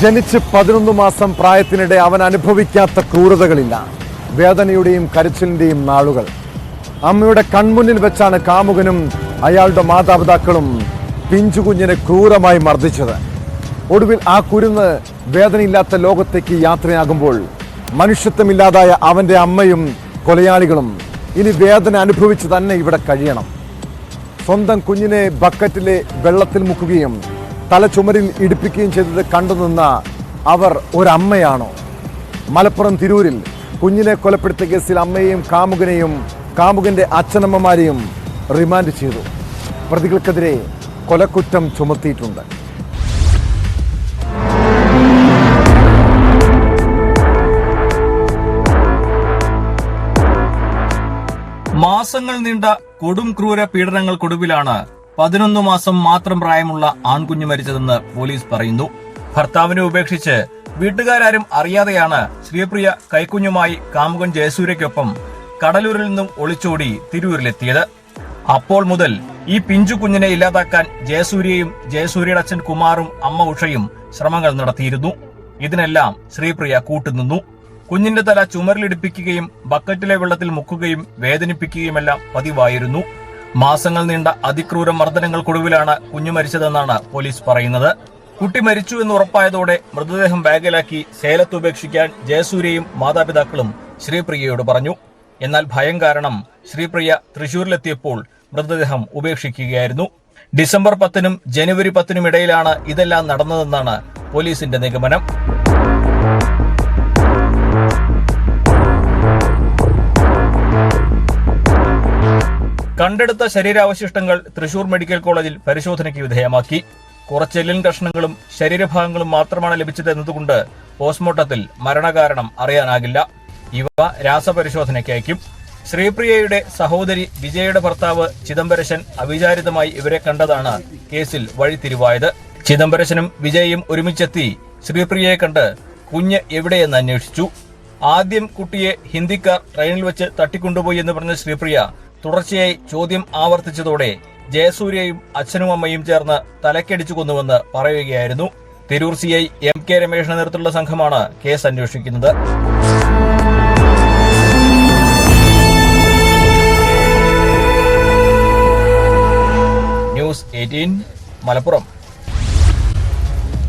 ജനിച്ച് 11 മാസം പ്രായത്തിനിടെ അവൻ അനുഭവിക്കാത്ത ക്രൂരതകളില്ല. വേദനയുടെയും കരച്ചിലിന്റെയും നാളുകൾ. അമ്മയുടെ കൺമുന്നിൽ വെച്ചാണ് കാമുകനും അയാളുടെ മാതാപിതാക്കളും പിഞ്ചുകുഞ്ഞിനെ ക്രൂരമായി മർദ്ദിച്ചത്. ഒടുവിൽ ആ കുരുന്ന് വേദനയില്ലാത്ത ലോകത്തേക്ക് യാത്രയാകുമ്പോൾ മനുഷ്യത്വമില്ലാതായ അവൻ്റെ അമ്മയും കൊലയാളികളും ഇനി വേദന അനുഭവിച്ച് തന്നെ ഇവിടെ കഴിയണം. സ്വന്തം കുഞ്ഞിനെ ബക്കറ്റിലെ വെള്ളത്തിൽ മുക്കുകയും തല ചുമരിൽ ഇടിപ്പിക്കുകയും ചെയ്തത് കണ്ടുനിന്ന അവർ ഒരമ്മയാണോ? മലപ്പുറം തിരൂരിൽ കുഞ്ഞിനെ കൊലപ്പെടുത്തിയ കേസിൽ അമ്മയെയും കാമുകനെയും കാമുകന്റെ അച്ഛനമ്മമാരെയും റിമാൻഡ് ചെയ്തു. പ്രതികൾക്കെതിരെ കൊലക്കുറ്റം ചുമത്തിയിട്ടുണ്ട്. മാസങ്ങൾ നീണ്ട കൊടും ക്രൂര പീഡനങ്ങൾക്കൊടുവിലാണ് 11 മാസം മാത്രം പ്രായമുള്ള ആൺകുഞ്ഞ് മരിച്ചതെന്ന് പോലീസ് പറയുന്നു. ഭർത്താവിനെ ഉപേക്ഷിച്ച് വീട്ടുകാരും അറിയാതെയാണ് ശ്രീപ്രിയ കൈക്കുഞ്ഞുമായി കാമുകൻ ജയസൂര്യയ്ക്കൊപ്പം കടലൂരിൽ നിന്നും ഒളിച്ചോടി തിരൂരിലെത്തിയത്. അപ്പോൾ മുതൽ ഈ പിഞ്ചു കുഞ്ഞിനെ ഇല്ലാതാക്കാൻ ജയസൂര്യയും ജയസൂര്യയുടെ അച്ഛൻ കുമാറും അമ്മ ഉഷയും ശ്രമങ്ങൾ നടത്തിയിരുന്നു. ഇതിനെല്ലാം ശ്രീപ്രിയ കൂട്ടുനിന്നു. കുഞ്ഞിന്റെ തല ചുമരിലിടിപ്പിക്കുകയും ബക്കറ്റിലെ വെള്ളത്തിൽ മുക്കുകയും വേദനിപ്പിക്കുകയുമെല്ലാം പതിവായിരുന്നു. മാസങ്ങൾ നീണ്ട അതിക്രൂര മർദ്ദനങ്ങൾക്കൊടുവിലാണ് കുഞ്ഞു മരിച്ചതെന്നാണ് പോലീസ് പറയുന്നത്. കുട്ടി മരിച്ചു എന്ന് ഉറപ്പായതോടെ മൃതദേഹം ബാഗിലാക്കി സേലത്ത് ഉപേക്ഷിക്കാൻ ജയസൂര്യയും മാതാപിതാക്കളും ശ്രീപ്രിയയോട് പറഞ്ഞു. എന്നാൽ ഭയം കാരണം ശ്രീപ്രിയ തൃശൂരിലെത്തിയപ്പോൾ മൃതദേഹം ഉപേക്ഷിക്കുകയായിരുന്നു. ഡിസംബർ 10-നും ജനുവരി 10-നും ഇടയിലാണ് ഇതെല്ലാം നടന്നതെന്നാണ് പോലീസിന്റെ നിഗമനം. കണ്ടെടുത്ത ശരീരാവശിഷ്ടങ്ങൾ തൃശൂർ മെഡിക്കൽ കോളേജിൽ പരിശോധനയ്ക്ക് വിധേയമാക്കി. കുറച്ച് എല്ലിൻ കഷ്ണങ്ങളും ശരീരഭാഗങ്ങളും മാത്രമാണ് ലഭിച്ചത് എന്നതുകൊണ്ട് പോസ്റ്റ്മോർട്ടത്തിൽ മരണകാരണം അറിയാനാകില്ല. ഇവ രാസപരിശോധനയ്ക്ക് അയക്കും. ശ്രീപ്രിയയുടെ സഹോദരി വിജയയുടെ ഭർത്താവ് ചിദംബരശൻ അവിചാരിതമായി ഇവരെ കണ്ടതാണ് കേസിൽ വഴിത്തിരിവായത്. ചിദംബരശനും വിജയും ഒരുമിച്ചെത്തി ശ്രീപ്രിയയെ കണ്ട് കുഞ്ഞ് എവിടെയെന്ന് അന്വേഷിച്ചു. ആദ്യം കുട്ടിയെ ഹിന്ദിക്കാർ ട്രെയിനിൽ വെച്ച് തട്ടിക്കൊണ്ടുപോയി എന്ന് പറഞ്ഞ ശ്രീപ്രിയ തുടർച്ചയായി ചോദ്യം ആവർത്തിച്ചതോടെ ജയസൂര്യയും അച്ഛനും അമ്മയും ചേർന്ന് തലക്കടിച്ചു കൊന്നുവെന്ന് പറയുകയായിരുന്നു. തിരൂർ CI MK രമേഷിന്റെ നേതൃത്വത്തിലുള്ള സംഘമാണ് കേസ് അന്വേഷിക്കുന്നത്. ന്യൂസ് 18 മലപ്പുറം.